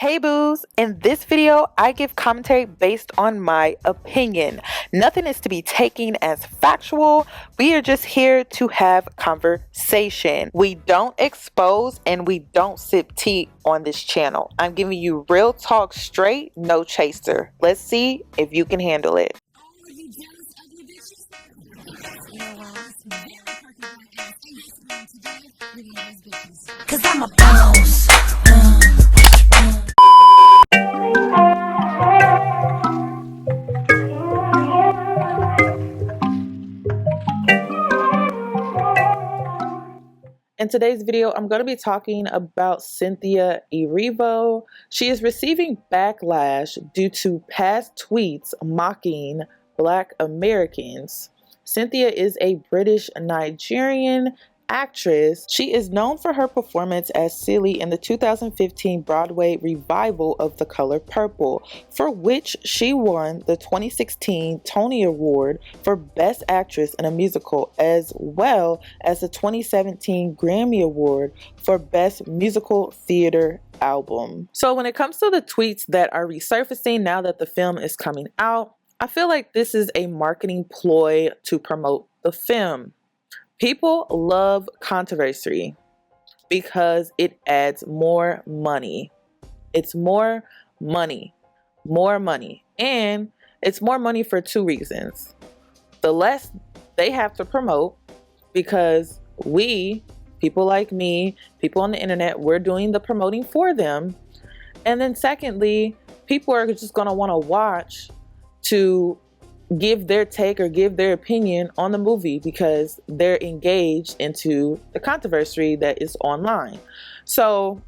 Hey boos, in this video I give commentary based on my opinion. Nothing is to be taken as factual. We are just here to have conversation. We don't expose and we don't sip tea on this channel. I'm giving you real talk straight, no chaser. Let's see if you can handle it. Cause I'm a boss. In today's video, I'm going to be talking about Cythnia Erivo. She is receiving backlash due to past tweets mocking Black Americans. Cynthia is a British Nigerian actress. She is known for her performance as Silly in the 2015 Broadway revival of The Color Purple, for which she won the 2016 Tony Award for Best Actress in a Musical, as well as the 2017 Grammy Award for Best Musical Theater Album. So when it comes to the tweets that are resurfacing now that the film is coming out, I feel like this is a marketing ploy to promote the film. People love controversy because it adds more money. It's more money, and it's more money for two reasons. The less they have to promote, because we, people like me, people on the internet, we're doing the promoting for them. And then secondly, people are just going to want to watch to give their take or give their opinion on the movie because they're engaged into the controversy that is online. So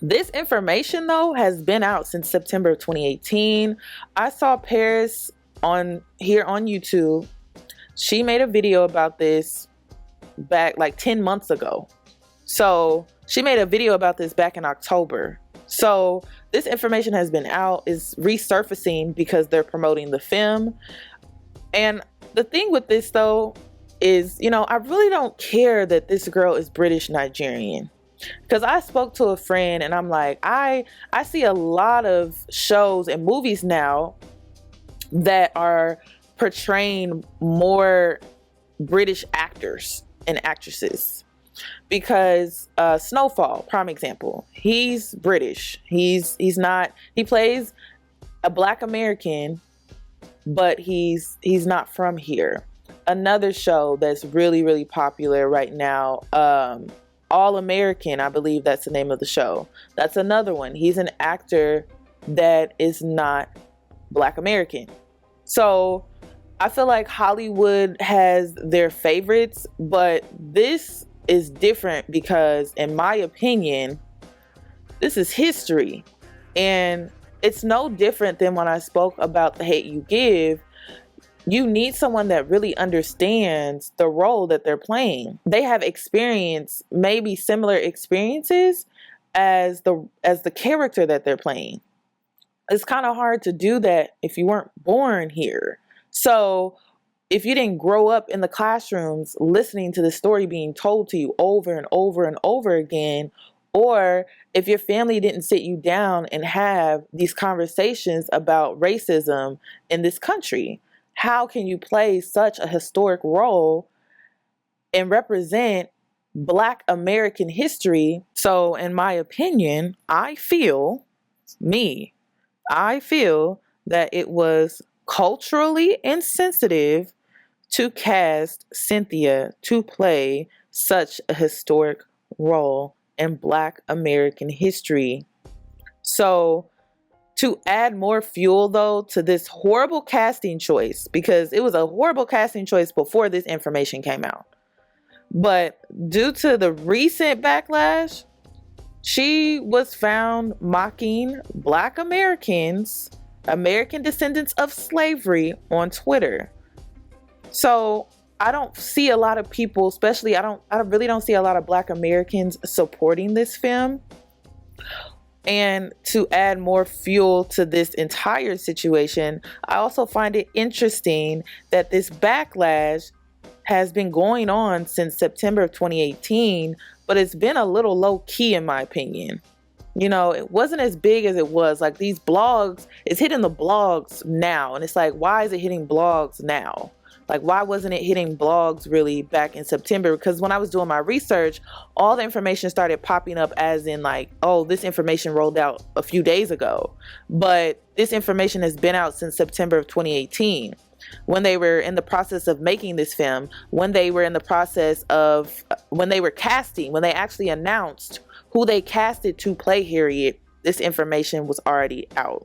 this information though has been out since September of 2018. I saw Paris here on YouTube. She made a video about this back like 10 months ago. So she made a video about this back in October. So this information has been out, is resurfacing because they're promoting the film. And the thing with this though is, I really don't care that this girl is British Nigerian. Because I spoke to a friend and I'm like, I see a lot of shows and movies now that are portraying more British actors and actresses. Because Snowfall, prime example, he's British. He plays a Black American, but he's not from here. Another show that's really, really popular right now, All American, I believe that's the name of the show. That's another one. He's an actor that is not Black American. So I feel like Hollywood has their favorites, but this is different because, in my opinion, this is history. And it's no different than when I spoke about The Hate U Give. You need someone that really understands the role that they're playing. They have experience, maybe similar experiences as the character that they're playing. It's kind of hard to do that if you weren't born here. So if you didn't grow up in the classrooms listening to the story being told to you over and over and over again, or if your family didn't sit you down and have these conversations about racism in this country, how can you play such a historic role and represent Black American history? So in my opinion, I feel that it was culturally insensitive to cast Cynthia to play such a historic role in Black American history. So to add more fuel though to this horrible casting choice, because it was a horrible casting choice before this information came out, but due to the recent backlash, she was found mocking Black Americans, American descendants of slavery, on Twitter. So I don't see a lot of people, especially I really don't see a lot of Black Americans supporting this film. And to add more fuel to this entire situation, I also find it interesting that this backlash has been going on since September of 2018, but it's been a little low key in my opinion. You know, it wasn't as big as it was. Like these blogs, it's hitting the blogs now. And it's like, why is it hitting blogs now? Like, why wasn't it hitting blogs really back in September? Because when I was doing my research, all the information started popping up as in like, oh, this information rolled out a few days ago. But this information has been out since September of 2018. When they were in the process of making this film, when they were in the process of, when they were casting, when they actually announced who they casted to play Harriet, this information was already out.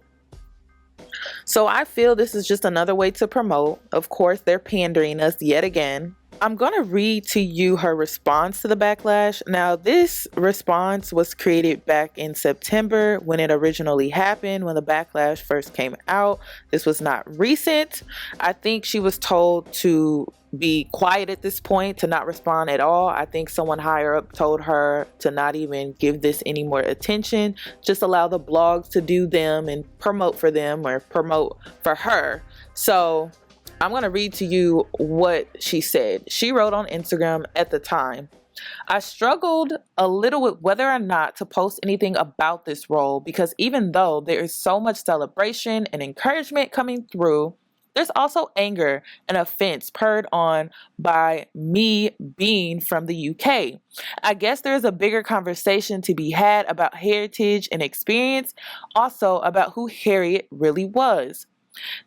So I feel this is just another way to promote. Of course, they're pandering us yet again. I'm going to read to you her response to the backlash. Now, this response was created back in September when it originally happened, when the backlash first came out. This was not recent. I think she was told to be quiet at this point, to not respond at all. I think someone higher up told her to not even give this any more attention, just allow the blogs to do them and promote for them or promote for her. So I'm going to read to you what she said. She wrote on Instagram at the time, I struggled a little with whether or not to post anything about this role because even though there is so much celebration and encouragement coming through, there's also anger and offense purred on by me being from the UK. I guess there's a bigger conversation to be had about heritage and experience, also about who Harriet really was.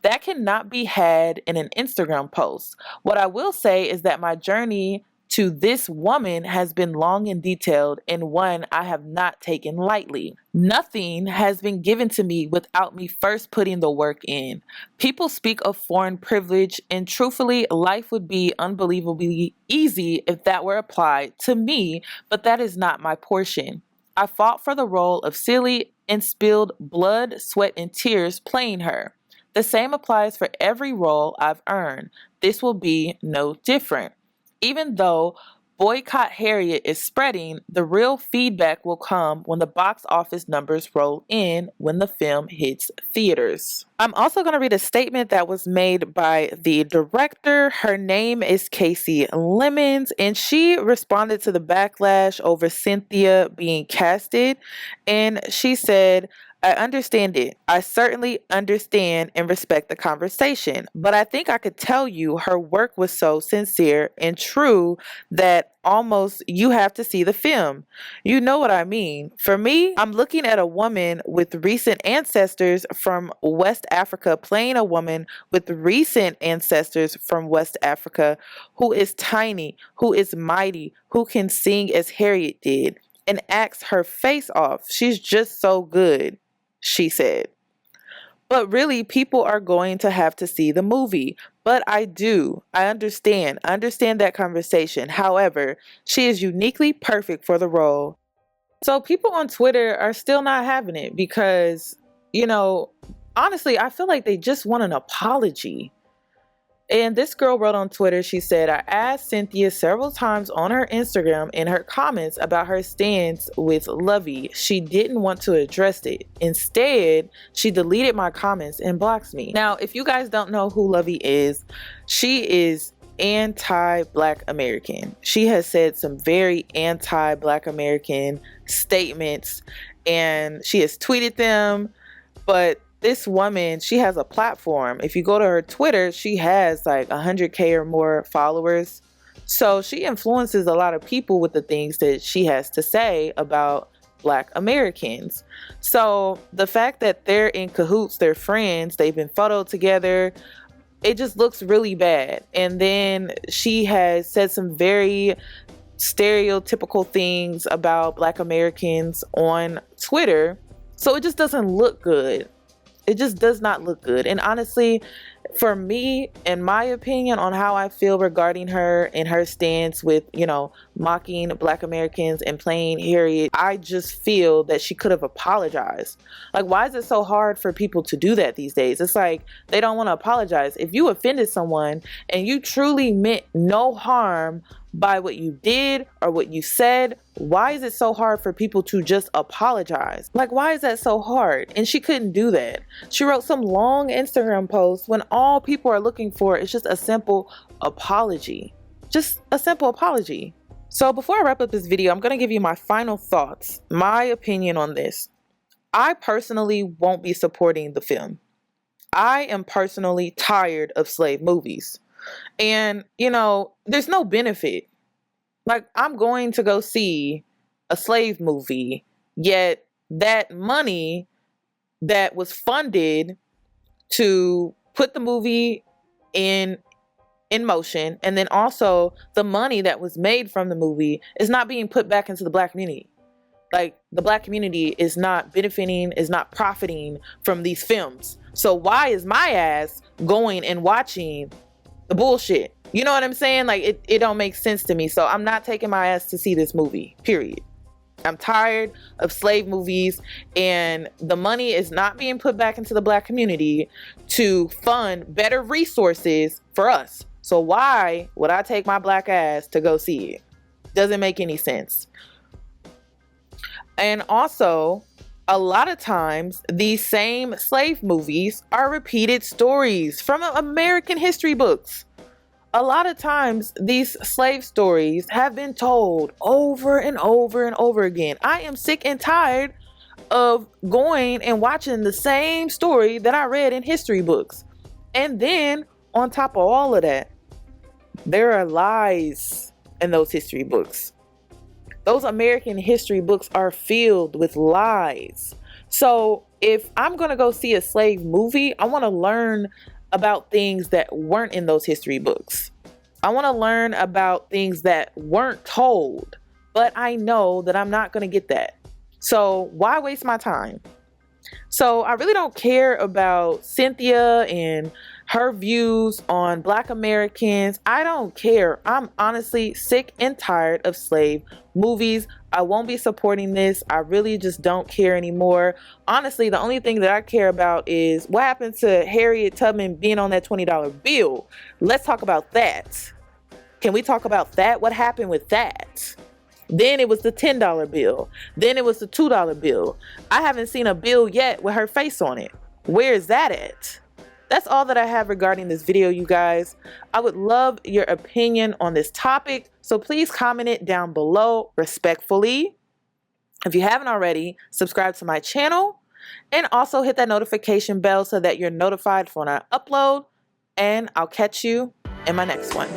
That cannot be had in an Instagram post. What I will say is that my journey to this woman has been long and detailed and one I have not taken lightly. Nothing has been given to me without me first putting the work in. People speak of foreign privilege, and truthfully, life would be unbelievably easy if that were applied to me, but that is not my portion. I fought for the role of Silly and spilled blood, sweat, and tears playing her. The same applies for every role I've earned. This will be no different. Even though Boycott Harriet is spreading, the real feedback will come when the box office numbers roll in when the film hits theaters. I'm also going to read a statement that was made by the director. Her name is Casey Lemons, and she responded to the backlash over Cynthia being casted, and she said, I understand it. I certainly understand and respect the conversation, but I think I could tell you her work was so sincere and true that almost you have to see the film. You know what I mean. For me, I'm looking at a woman with recent ancestors from West Africa playing a woman with recent ancestors from West Africa who is tiny, who is mighty, who can sing as Harriet did and acts her face off. She's just so good, she said. But really, people are going to have to see the movie. But I understand that conversation. However, she is uniquely perfect for the role. So people on Twitter are still not having it because, you know, honestly, I feel like they just want an apology. And this girl wrote on Twitter, she said, I asked Cynthia several times on her Instagram in her comments about her stance with Lovey. She didn't want to address it. Instead, she deleted my comments and blocks me. Now, if you guys don't know who Lovey is, she is anti-Black American. She has said some very anti-Black American statements and she has tweeted them, but this woman, she has a platform. If you go to her Twitter, she has like 100K or more followers. So she influences a lot of people with the things that she has to say about Black Americans. So the fact that they're in cahoots, they're friends, they've been photoed together, it just looks really bad. And then she has said some very stereotypical things about Black Americans on Twitter. So it just doesn't look good. It just does not look good. And honestly, for me, in my opinion on how I feel regarding her and her stance with, you know, mocking Black Americans and playing Harriet, I just feel that she could have apologized. Like, why is it so hard for people to do that these days? It's like they don't want to apologize. If you offended someone and you truly meant no harm by what you did or what you said, why is it so hard for people to just apologize? Like, why is that so hard? And she couldn't do that. She wrote some long Instagram posts when all people are looking for is just a simple apology. Just a simple apology. So before I wrap up this video, I'm going to give you my final thoughts, my opinion on this. I personally won't be supporting the film. I am personally tired of slave movies. And, there's no benefit. Like, I'm going to go see a slave movie, yet that money that was funded to put the movie in motion, and then also the money that was made from the movie is not being put back into the Black community. Like, the Black community is not benefiting, is not profiting from these films. So why is my ass going and watching the bullshit? You know what I'm saying? Like, it don't make sense to me. So I'm not taking my ass to see this movie, period. I'm tired of slave movies, and the money is not being put back into the Black community to fund better resources for us. So why would I take my Black ass to go see it? Doesn't make any sense. And also, a lot of times, these same slave movies are repeated stories from American history books. A lot of times, these slave stories have been told over and over and over again. I am sick and tired of going and watching the same story that I read in history books. And then, on top of all of that, there are lies in those history books. Those American history books are filled with lies. So if I'm going to go see a slave movie, I want to learn about things that weren't in those history books. I want to learn about things that weren't told, but I know that I'm not going to get that. So why waste my time? So I really don't care about Cynthia and her views on Black Americans. I don't care. I'm honestly sick and tired of slave movies. I won't be supporting this. I really just don't care anymore. Honestly, the only thing that I care about is what happened to Harriet Tubman being on that $20 bill. Let's talk about that. Can we talk about that? What happened with that? Then it was the $10 bill. Then it was the $2 bill. I haven't seen a bill yet with her face on it. Where is that at? That's all that I have regarding this video, you guys. I would love your opinion on this topic, so please comment it down below respectfully. If you haven't already, subscribe to my channel and also hit that notification bell so that you're notified for when I upload, and I'll catch you in my next one.